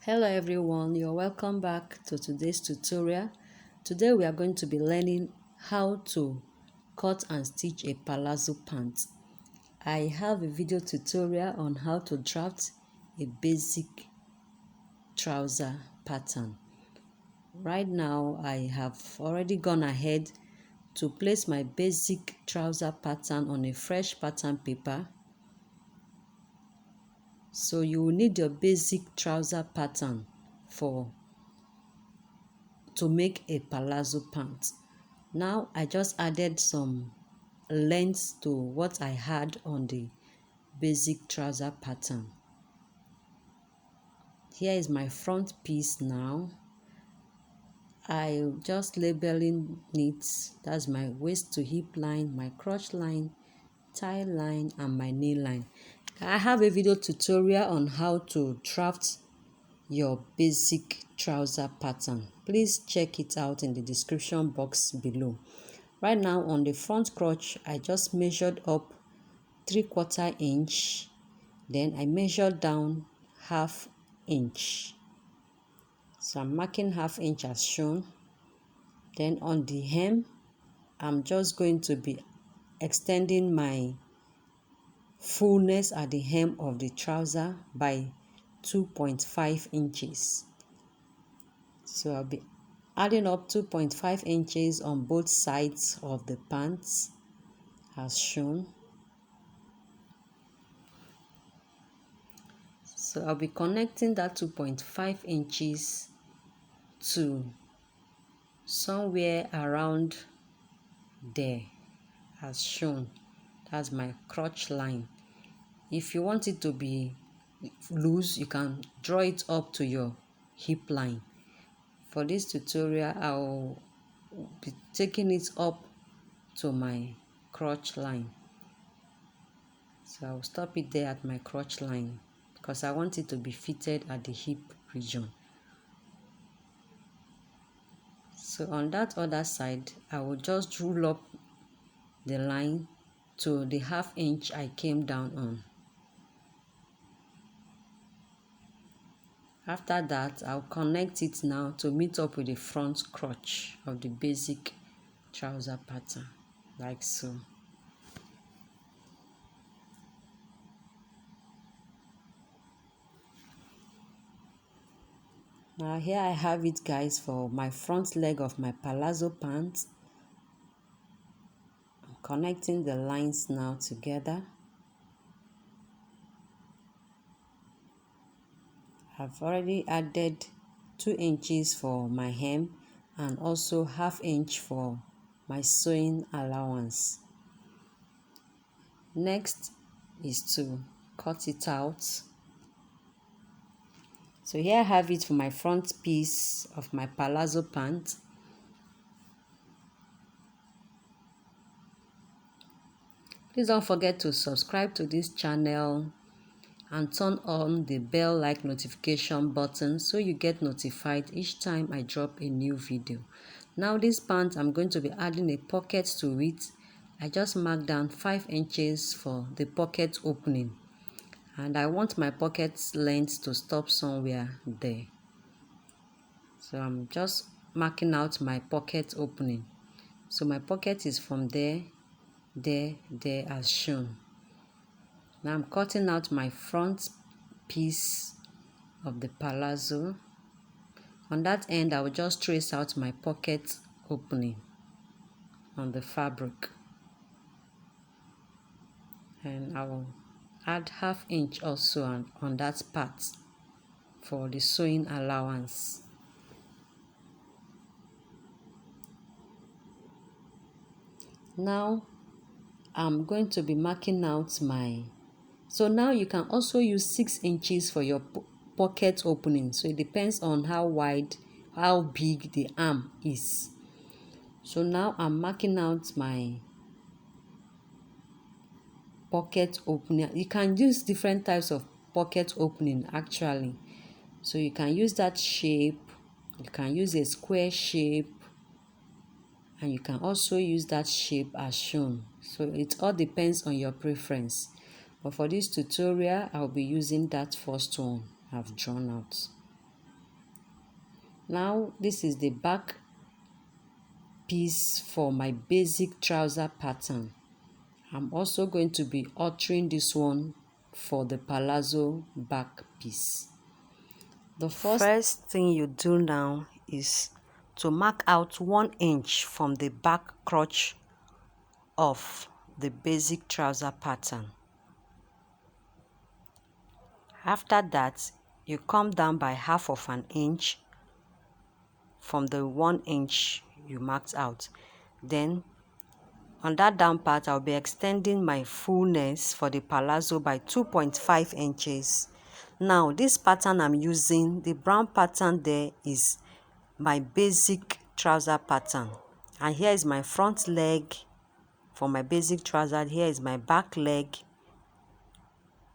Hello everyone, you're welcome back to today's tutorial. Today we are going to be learning how to cut and stitch a palazzo pant. I have a video tutorial on how to draft a basic trouser pattern. Right now I have already gone ahead to place my basic trouser pattern on a fresh pattern paper. So you will need your basic trouser pattern to make a palazzo pant. Now I just added some lengths to what I had on the basic trouser pattern. Here is my front piece now. I just labeling it. That's my waist to hip line, my crotch line, thigh line, and my knee line. I have a video tutorial on how to draft your basic trouser pattern. Please check it out in the description box below. Right now on the front crotch, I just measured up 3/4 inch, then I measured down 1/2 inch. So I'm marking 1/2 inch as shown. Then on the hem, I'm just going to be extending my fullness at the hem of the trouser by 2.5 inches. So I'll be adding up 2.5 inches on both sides of the pants as shown. So I'll be connecting that 2.5 inches to somewhere around there as shown. That's my crotch line. If you want it to be loose, you can draw it up to your hip line. For this tutorial, I'll be taking it up to my crotch line. So I'll stop it there at my crotch line because I want it to be fitted at the hip region. So on that other side, I will just rule up the line to the 1/2 inch I came down on. After that, I'll connect it now to meet up with the front crotch of the basic trouser pattern, like so. Now here I have it, guys, for my front leg of my palazzo pants. I'm connecting the lines now together. I've already added 2 inches for my hem and also 1/2 inch for my sewing allowance. Next is to cut it out. So here I have it for my front piece of my palazzo pant. Please don't forget to subscribe to this channel and turn on the bell-like notification button so you get notified each time I drop a new video. Now this pant, I'm going to be adding a pocket to it. I just marked down 5 inches for the pocket opening. And I want my pocket length to stop somewhere there. So I'm just marking out my pocket opening. So my pocket is from there as shown. Now I'm cutting out my front piece of the palazzo. On that end, I will just trace out my pocket opening on the fabric. And I will add 1/2 inch also on that part for the sewing allowance. Now I'm going to be marking out so now you can also use 6 inches for your pocket opening. So it depends on how big the arm is. So now I'm marking out my pocket opening. You can use different types of pocket opening actually. So you can use that shape, you can use a square shape, and you can also use that shape as shown. So it all depends on your preference. But for this tutorial, I'll be using that first one I've drawn out. Now, this is the back piece for my basic trouser pattern. I'm also going to be altering this one for the palazzo back piece. The first thing you do now is to mark out 1 inch from the back crotch of the basic trouser pattern. After that, you come down by half of an inch from the 1 inch you marked out. Then on that down part, I'll be extending my fullness for the palazzo by 2.5 inches. Now, this pattern I'm using, the brown pattern there, is my basic trouser pattern. And here is my front leg for my basic trouser. Here is my back leg.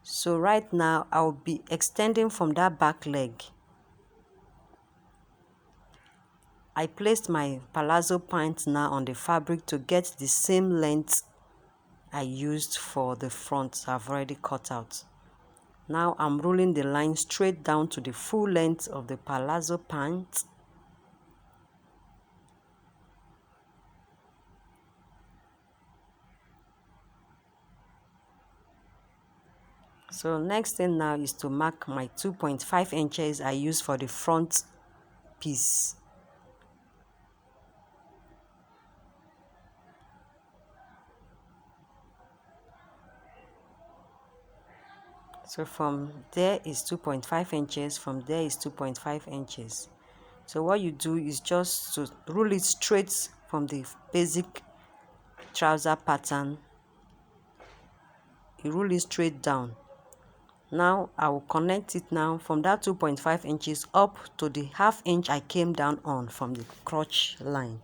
So right now, I'll be extending from that back leg. I placed my palazzo pant now on the fabric to get the same length I used for the front. I've already cut out. Now I'm rolling the line straight down to the full length of the palazzo pant. So next thing now is to mark my 2.5 inches I used for the front piece. So from there is 2.5 inches, from there is 2.5 inches. So what you do is just to rule it straight from the basic trouser pattern. You rule it straight down. Now I will connect it now from that 2.5 inches up to the ½ inch I came down on from the crotch line.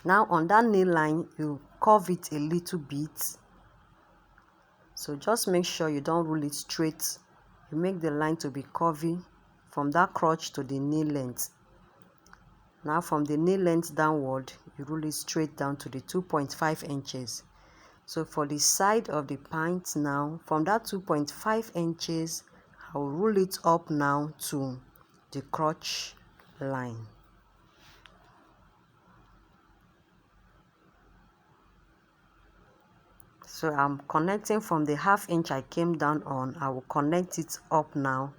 Now on that knee line, you curve it a little bit. So just make sure you don't rule it straight. You make the line to be curvy from that crotch to the knee length. Now from the knee length downward, you rule it straight down to the 2.5 inches. So for the side of the pant now, from that 2.5 inches, I'll rule it up now to the crotch line. So I'm connecting from the ½ inch I came down on. I will connect it up now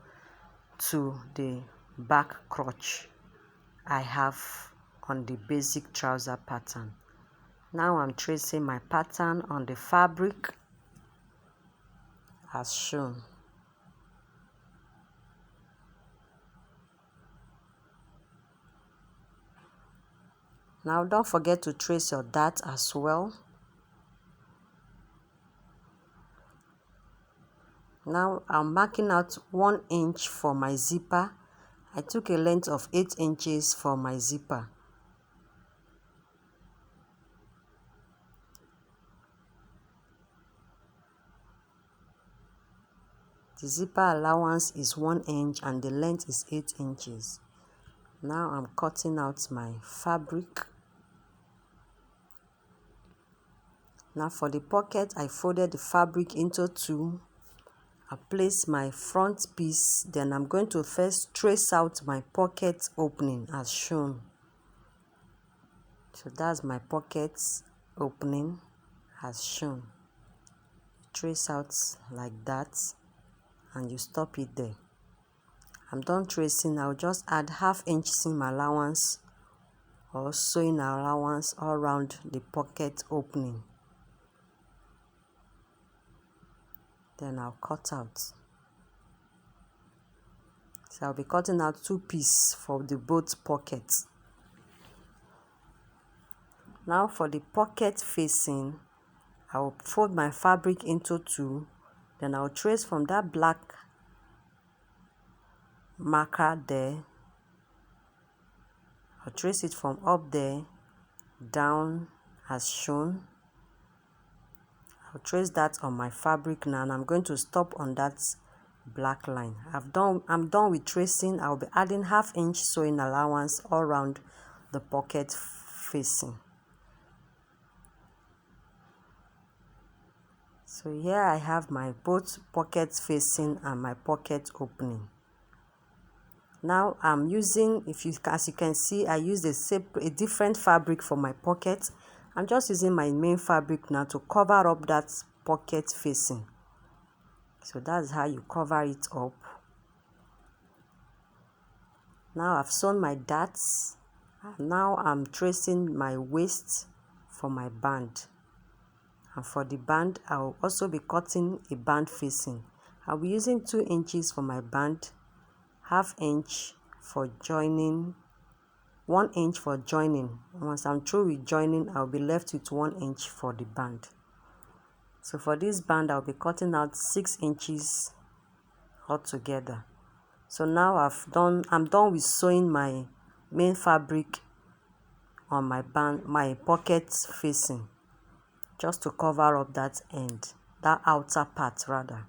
to the back crotch I have on the basic trouser pattern. Now I'm tracing my pattern on the fabric as shown. Now don't forget to trace your dart as well. Now I'm marking out 1 inch for my zipper. I took a length of 8 inches for my zipper. The zipper allowance is 1 inch and the length is 8 inches. Now I'm cutting out my fabric. Now for the pocket, I folded the fabric into 2. I place my front piece, then I'm going to first trace out my pocket opening as shown. So that's my pocket opening as shown. Trace out like that and you stop it there. I'm done tracing. I'll just add ½ inch seam allowance or sewing allowance all around the pocket opening. Then I'll cut out. So I'll be cutting out 2 pieces for the both pockets. Now for the pocket facing, I will fold my fabric into 2. Then I'll trace from that black marker there. I'll trace it from up there down as shown. I'll trace that on my fabric now and I'm going to stop on that black line. I'm done with tracing. I'll be adding ½ inch sewing allowance all around the pocket facing. So here I have my both pockets facing and my pocket opening. Now I'm using, as you can see, I used a different fabric for my pocket. I'm just using my main fabric now to cover up that pocket facing. So that's how you cover it up. Now I've sewn my darts. Now I'm tracing my waist for my band. And for the band, I'll also be cutting a band facing. I'll be using 2 inches for my band, ½ inch for joining, 1 inch for joining. Once I'm through with joining, I'll be left with 1 inch for the band. So for this band, I'll be cutting out 6 inches altogether. So now I'm done with sewing my main fabric on my band, my pocket facing, just to cover up that end, that outer part rather.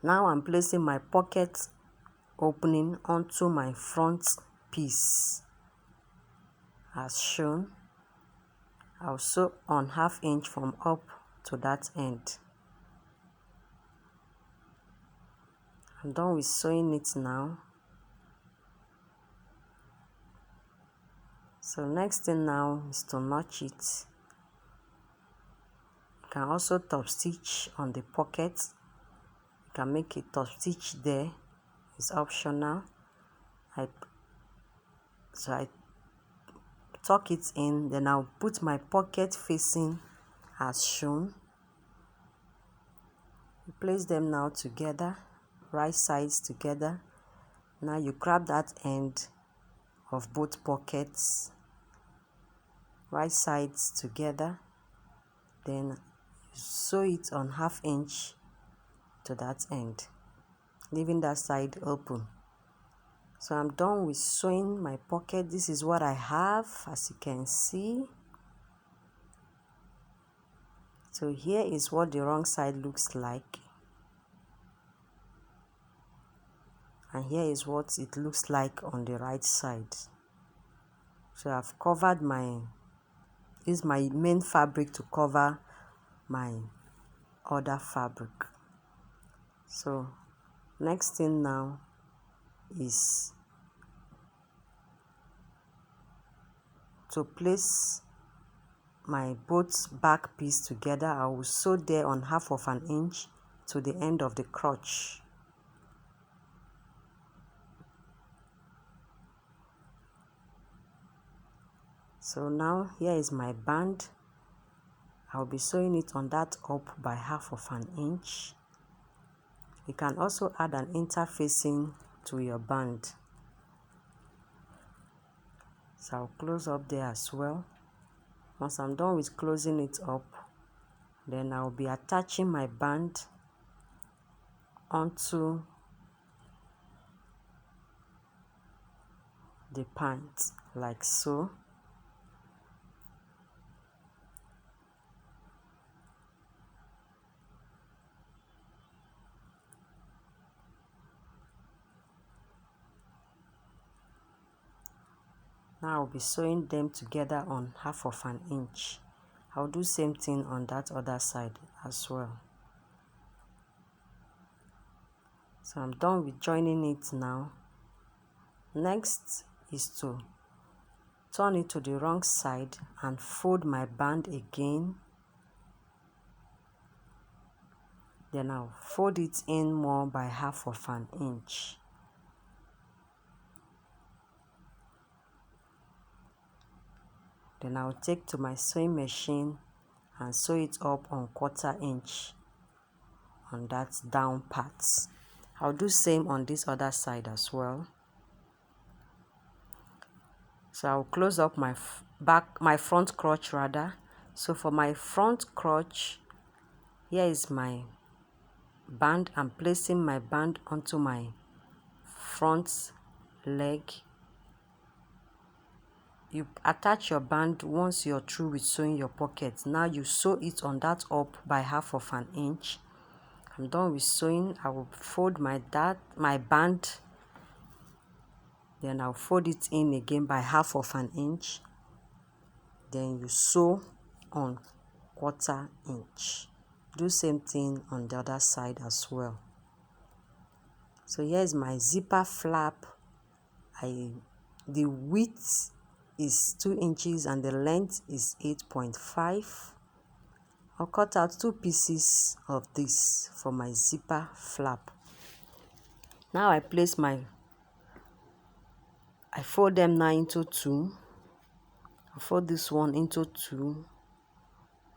Now I'm placing my pocket opening onto my front piece as shown. I'll sew on ½ inch from up to that end. I'm done with sewing it now. So next thing now is to notch it. You can also top stitch on the pocket. You can make a top stitch there. It's optional. I tuck it in, then I'll put my pocket facing as shown. You place them now together, right sides together. Now you grab that end of both pockets, right sides together, then you sew it on ½ inch to that end, leaving that side open. So I'm done with sewing my pocket. This is what I have, as you can see. So here is what the wrong side looks like, and here is what it looks like on the right side. So I've covered this is my main fabric to cover my other fabric. So next thing now is to place my both back piece together. I will sew there on ½ inch to the end of the crotch. So now here is my band. I'll be sewing it on that up by ½ inch. You can also add an interfacing to your band. So I'll close up there as well. Once I'm done with closing it up, then I'll be attaching my band onto the pant like so. Now I'll be sewing them together on ½ inch. I'll do same thing on that other side as well. So I'm done with joining it now. Next is to turn it to the wrong side and fold my band again. Then I'll fold it in more by ½ inch. Then I'll take to my sewing machine and sew it up on ½ inch on that down part. I'll do same on this other side as well. So I'll close up my front crotch rather. So for my front crotch, here is my band. I'm placing my band onto my front leg. You attach your band once you're through with sewing your pocket. Now you sew it on that up by ½ inch. I'm done with sewing. I will fold my band, then I'll fold it in again by ½ inch. Then you sew on ½ inch. do same thing on the other side as well. So here's my zipper flap. The width is 2 inches and the length is 8.5. I'll cut out 2 pieces of this for my zipper flap. Now I fold them now into 2. I fold this one into 2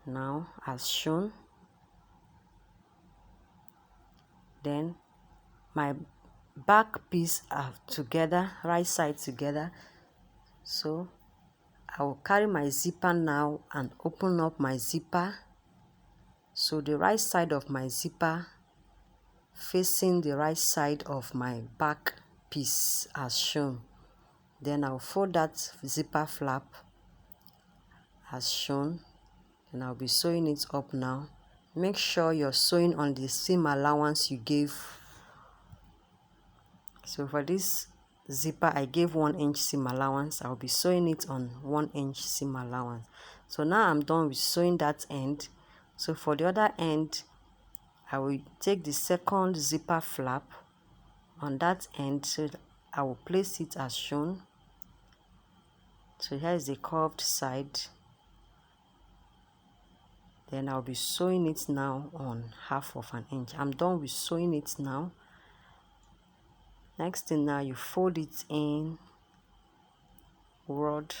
now as shown. Then my back piece are together, right side together. So I will carry my zipper now and open up my zipper. So the right side of my zipper facing the right side of my back piece as shown. Then I'll fold that zipper flap as shown, and I'll be sewing it up now. Make sure you're sewing on the seam allowance you gave. So for this zipper I gave 1 inch seam allowance. I'll be sewing it on 1 inch seam allowance. So now I'm done with sewing that end. So for the other end, I will take the second zipper flap on that end. So I will place it as shown. So here is the curved side. Then I'll be sewing it now on 1/2 of an inch. I'm done with sewing it now. Next thing, now you fold it in word.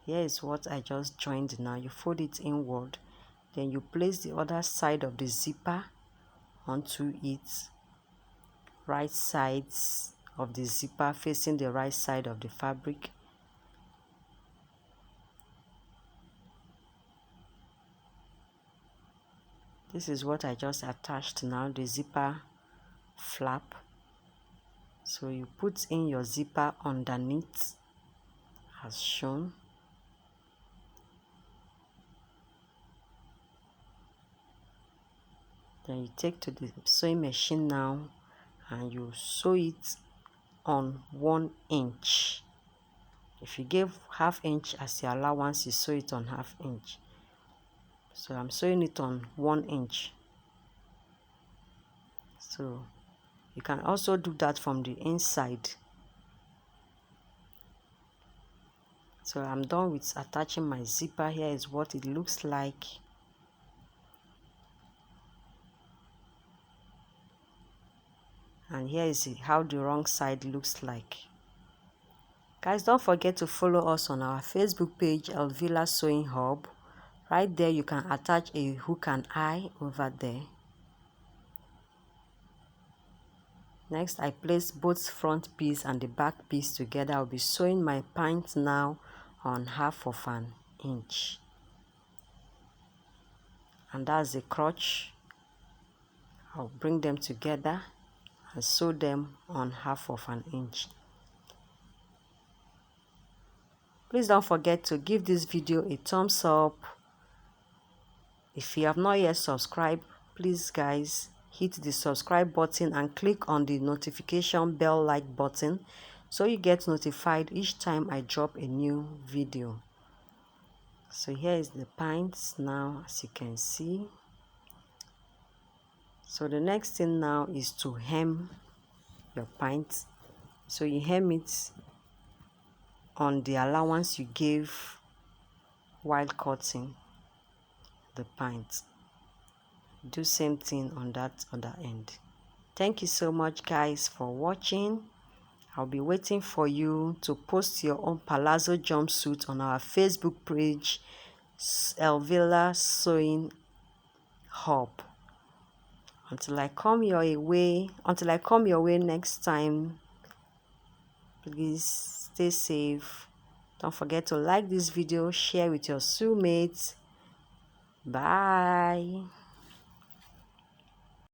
Here is what I just joined now. You fold it inward. Then you place the other side of the zipper onto it. Right sides of the zipper facing the right side of the fabric. This is what I just attached now, the zipper flap. So you put in your zipper underneath as shown. Then you take to the sewing machine now and you sew it on 1 inch. If you gave 1/2 inch as your allowance, you sew it on 1/2 inch. So I'm sewing it on 1 inch. So you can also do that from the inside. So I'm done with attaching my zipper. Here is what it looks like. And here is how the wrong side looks like. Guys, don't forget to follow us on our Facebook page, Elveela Sewing Hub. Right there you can attach a hook and eye over there. Next, I place both front piece and the back piece together. I'll be sewing my pant now on 1/2 of an inch. And that's the crotch. I'll bring them together and sew them on 1/2 of an inch. Please don't forget to give this video a thumbs up. If you have not yet subscribed, please guys, hit the subscribe button and click on the notification bell like button so you get notified each time I drop a new video. So here is the pants now, as you can see. So the next thing now is to hem your pants. So you hem it on the allowance you gave while cutting the pants. Do same thing on that other end. Thank you so much guys for watching. I'll be waiting for you to post your own palazzo jumpsuit on our Facebook page, Elveela Sewing Hub. Until I come your way next time, please stay safe. Don't forget to like this video, share with your soulmates. Bye.